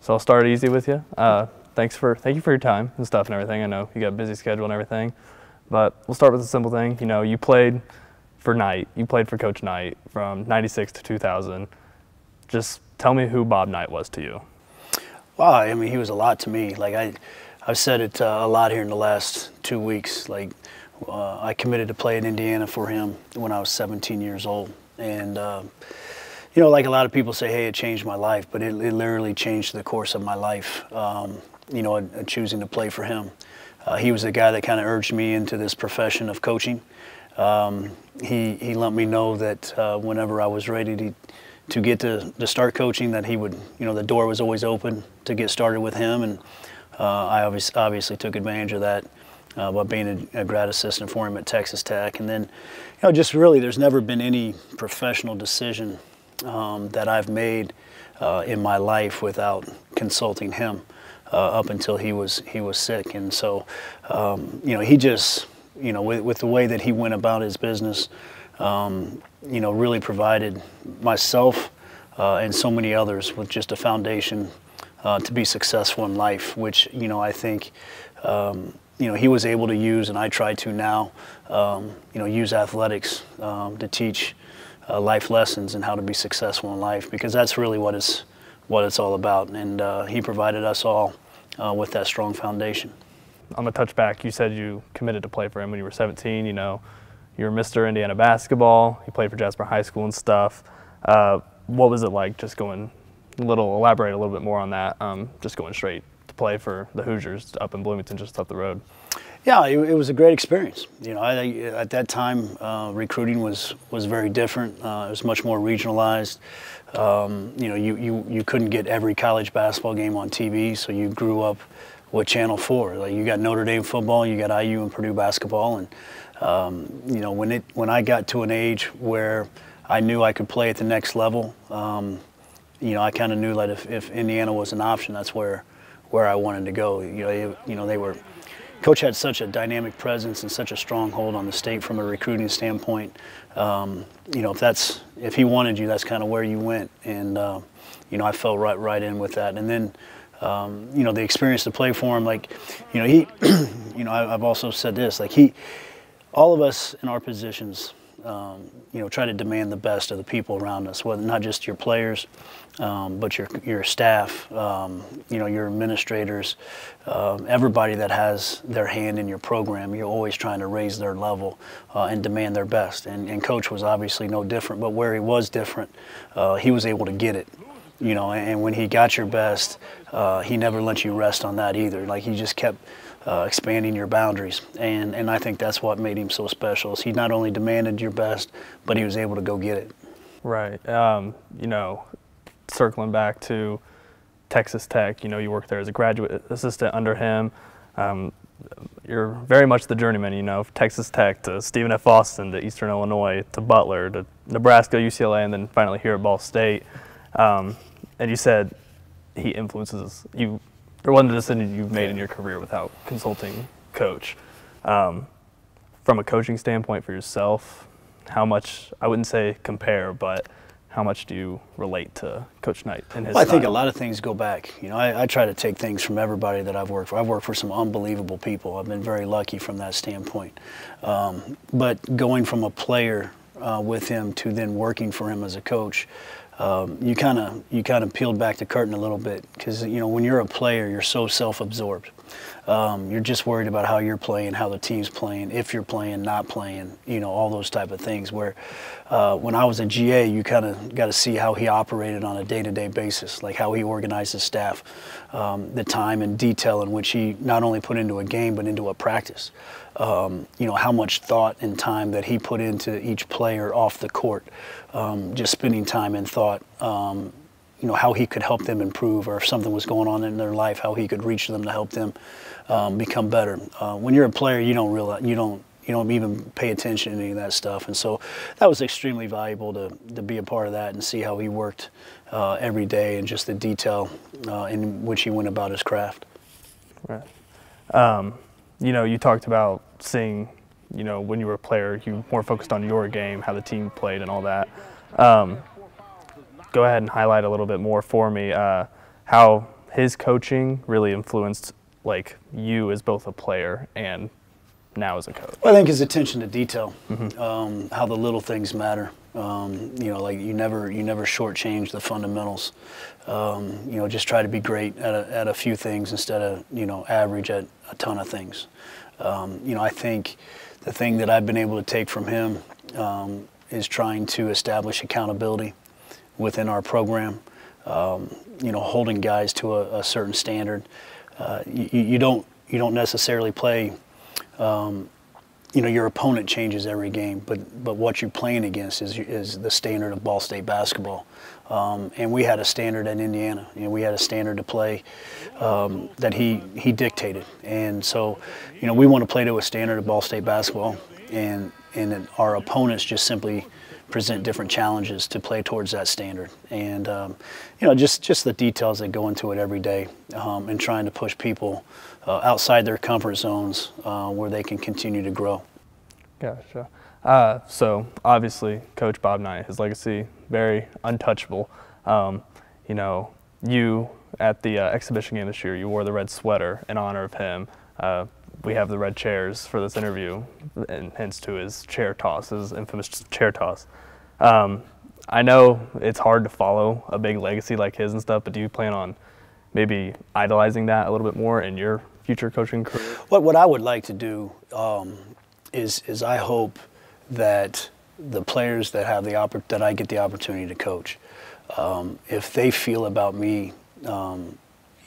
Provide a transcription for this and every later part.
So I'll start easy with you. Thank you for your time and stuff and everything. I know you got a busy schedule and everything, but we'll start with a simple thing. You know, you played for Knight. You played for Coach Knight from '96 to 2000. Just tell me who Bob Knight was to you. Wow, I mean, he was a lot to me. Like I've said it a lot here in the last 2 weeks. Like I committed to play in Indiana for him when I was 17 years old, and you know, like a lot of people say, hey, it changed my life, but it literally changed the course of my life. You know, choosing to play for him. He was the guy that kind of urged me into this profession of coaching. He let me know that whenever I was ready to get to start coaching, that he would, you know, the door was always open to get started with him, and I obviously took advantage of that by being a grad assistant for him at Texas Tech. And then, you know, just really, there's never been any professional decision that I've made in my life without consulting him up until he was sick. And so, you know, he just, you know, with the way that he went about his business, you know, really provided myself and so many others with just a foundation to be successful in life, which, you know, I think, you know, he was able to use, and I try to now, you know, use athletics to teach life lessons and how to be successful in life, because that's really what it's all about. And he provided us all with that strong foundation. On the touchback, you said you committed to play for him when you were 17. You know, you were Mr. Indiana basketball. You played for Jasper High School and stuff. What was it like just going elaborate a little bit more on that, just going straight to play for the Hoosiers up in Bloomington, just up the road? Yeah, it was a great experience. You know, at that time, recruiting was very different. It was much more regionalized. You know, you couldn't get every college basketball game on TV, so you grew up with Channel 4. Like, you got Notre Dame football, you got IU and Purdue basketball, and you know, when I got to an age where I knew I could play at the next level, you know, I kind of knew that if Indiana was an option, that's where I wanted to go. You know, Coach had such a dynamic presence and such a strong hold on the state from a recruiting standpoint. You know, if he wanted you, that's kind of where you went. And you know, I fell right in with that. And then, you know, the experience to play for him, like, you know, you know, I've also said this, like all of us in our positions, you know, try to demand the best of the people around us, whether not just your players, but your staff, you know, your administrators, everybody that has their hand in your program. You're always trying to raise their level and demand their best. And Coach was obviously no different, but where he was different, he was able to get it. You know, and when he got your best, he never let you rest on that either. Like, he just kept expanding your boundaries, and I think that's what made him so special. Is he not only demanded your best, but he was able to go get it. Right. You know, circling back to Texas Tech, you know, you worked there as a graduate assistant under him. You're very much the journeyman, you know, Texas Tech to Stephen F. Austin to Eastern Illinois to Butler to Nebraska, UCLA, and then finally here at Ball State. And you said he influences you. There wasn't a decision you've made in your career without consulting Coach. From a coaching standpoint for yourself, how much, I wouldn't say compare, but how much do you relate to Coach Knight and his Well, I think style? a lot of things go back. You know, I try to take things from everybody that I've worked for. I've worked for some unbelievable people. I've been very lucky from that standpoint. But going from a player with him to then working for him as a coach, you kind of peeled back the curtain a little bit, because, you know, when you're a player, you're so self-absorbed. You're just worried about how you're playing, how the team's playing, if you're playing, not playing, you know, all those type of things. Where when I was a GA, you kind of got to see how he operated on a day-to-day basis, like how he organized his staff, the time and detail in which he not only put into a game but into a practice. You know, how much thought and time that he put into each player off the court, just spending time and thought, you know, how he could help them improve, or if something was going on in their life, how he could reach them to help them become better. When you're a player, you don't realize, you don't even pay attention to any of that stuff. And so that was extremely valuable to be a part of that and see how he worked every day, and just the detail in which he went about his craft. Right. You know, you talked about seeing, you know, when you were a player, you more focused on your game, how the team played and all that. Go ahead and highlight a little bit more for me how his coaching really influenced like you as both a player and now as a coach? Well, I think his attention to detail, how the little things matter. Like you never shortchange the fundamentals. Just try to be great at a few things instead of average at a ton of things. I think the thing that I've been able to take from him is trying to establish accountability within our program. Holding guys to a certain standard. You don't necessarily play. Your opponent changes every game, but what you're playing against is the standard of Ball State basketball. And we had a standard at Indiana. We had a standard to play that he dictated. And so, we want to play to a standard of Ball State basketball, and then our opponents just simply present different challenges to play towards that standard. And just the details that go into it every day, and trying to push people outside their comfort zones where they can continue to grow. Gotcha. So obviously, Coach Bob Knight, his legacy, very untouchable. You at the exhibition game this year, you wore the red sweater in honor of him. We have the red chairs for this interview, and hence to his chair toss, his infamous chair toss. I know it's hard to follow a big legacy like his and stuff, but do you plan on maybe idolizing that a little bit more in your future coaching career? What I would like to do is I hope that the players that have that I get the opportunity to coach, if they feel about me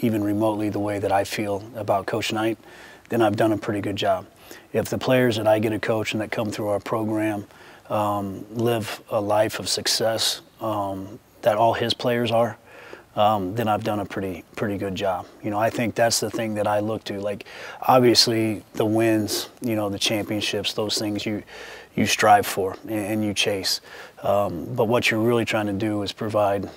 even remotely the way that I feel about Coach Knight, then I've done a pretty good job. If the players that I get to coach and that come through our program live a life of success that all his players are, then I've done a pretty good job. I think that's the thing that I look to. Like, obviously, the wins, the championships, those things you strive for and you chase. But what you're really trying to do is provide,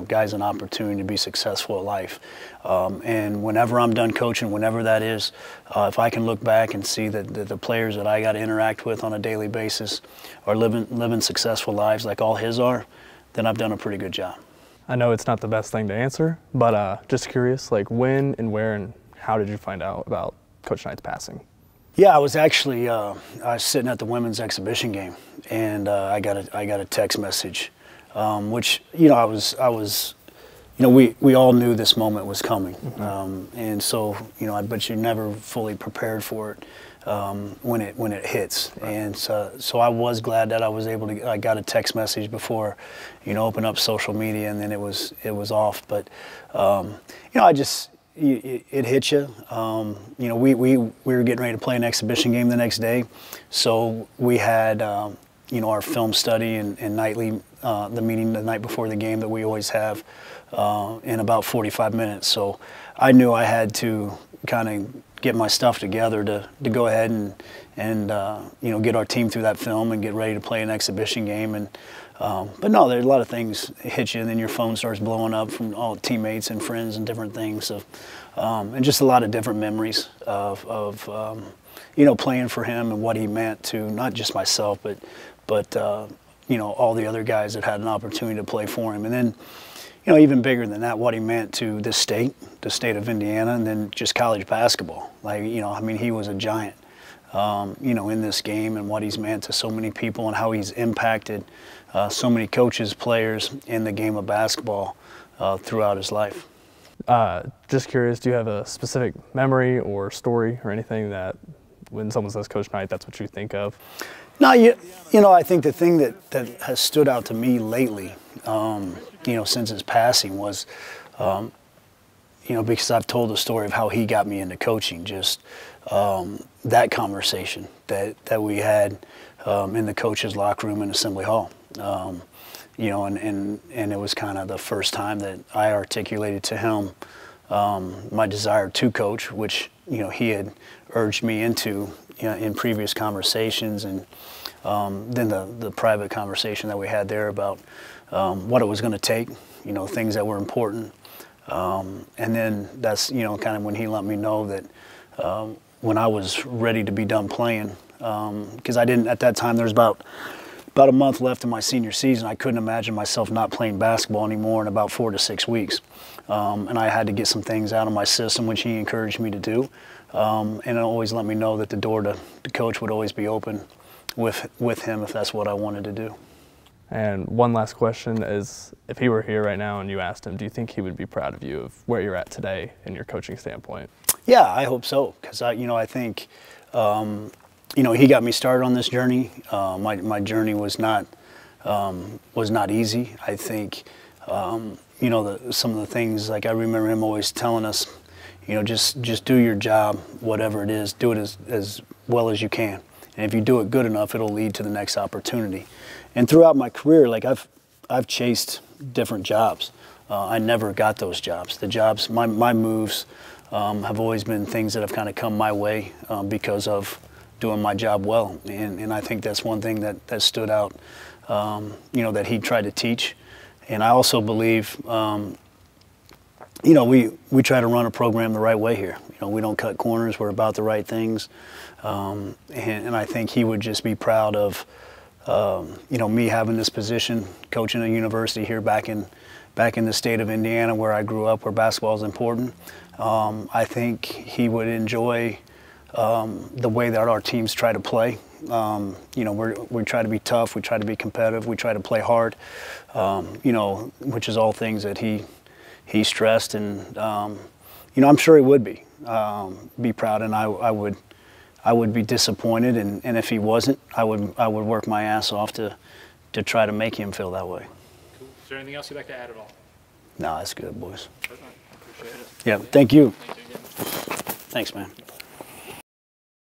guys an opportunity to be successful at life. And whenever I'm done coaching, whenever that is, if I can look back and see that the players that I got to interact with on a daily basis are living successful lives like all his are, then I've done a pretty good job. I know it's not the best thing to answer, but just curious, like when and where and how did you find out about Coach Knight's passing? Yeah, I was actually I was sitting at the women's exhibition game, and I got a text message, which we all knew this moment was coming, and so but you're never fully prepared for it when it hits, and so I was glad that I got a text message before open up social media, and then it was off, but it hit you. We were getting ready to play an exhibition game the next day, so we had our film study and nightly the meeting the night before the game that we always have in about 45 minutes. So I knew I had to kind of get my stuff together to go ahead and get our team through that film and get ready to play an exhibition game. And but no, there's a lot of things hit you, and then your phone starts blowing up from all teammates and friends and different things. So, and just a lot of different memories of playing for him and what he meant to not just myself, but all the other guys that had an opportunity to play for him. And then, even bigger than that, what he meant to this state, the state of Indiana, and then just college basketball. Like, he was a giant, in this game, and what he's meant to so many people and how he's impacted so many coaches, players in the game of basketball throughout his life. Just curious, do you have a specific memory or story or anything that when someone says Coach Knight, that's what you think of? No, I think the thing that has stood out to me lately, since his passing was, because I've told the story of how he got me into coaching, just that conversation that we had in the coach's locker room in Assembly Hall. And it was kind of the first time that I articulated to him my desire to coach, which he had urged me into in previous conversations, and then the private conversation that we had there about what it was going to take, things that were important, and then that's kind of when he let me know that when I was ready to be done playing, because I didn't at that time. There was about a month left in my senior season. I couldn't imagine myself not playing basketball anymore in about 4 to 6 weeks. and I had to get some things out of my system, which he encouraged me to do, and always let me know that the door to coach would always be open with him if that's what I wanted to do. And one last question is, if he were here right now and you asked him, do you think he would be proud of you of where you're at today in your coaching standpoint? Yeah, I hope so, because I think he got me started on this journey. My journey was not easy. I think some of the things, like I remember him always telling us, just do your job, whatever it is, do it as well as you can. And if you do it good enough, it'll lead to the next opportunity. And throughout my career, like I've chased different jobs. I never got those jobs. The jobs, my moves have always been things that have kind of come my way because of doing my job well. And I think that's one thing that stood out, that he tried to teach. And I also believe, we try to run a program the right way here. We don't cut corners. We're about the right things. And I think he would just be proud of, me having this position, coaching a university here back in the state of Indiana where I grew up, where basketball is important. I think he would enjoy the way that our teams try to play. We try to be tough, we try to be competitive, we try to play hard, which is all things that he stressed, and I'm sure he would be proud, and I would be disappointed, and if he wasn't, I would work my ass off to try to make him feel that way. Cool. Is there anything else you'd like to add at all? No, that's good, boys. Appreciate it. Yeah, thank you. Thank you again. Thanks, man.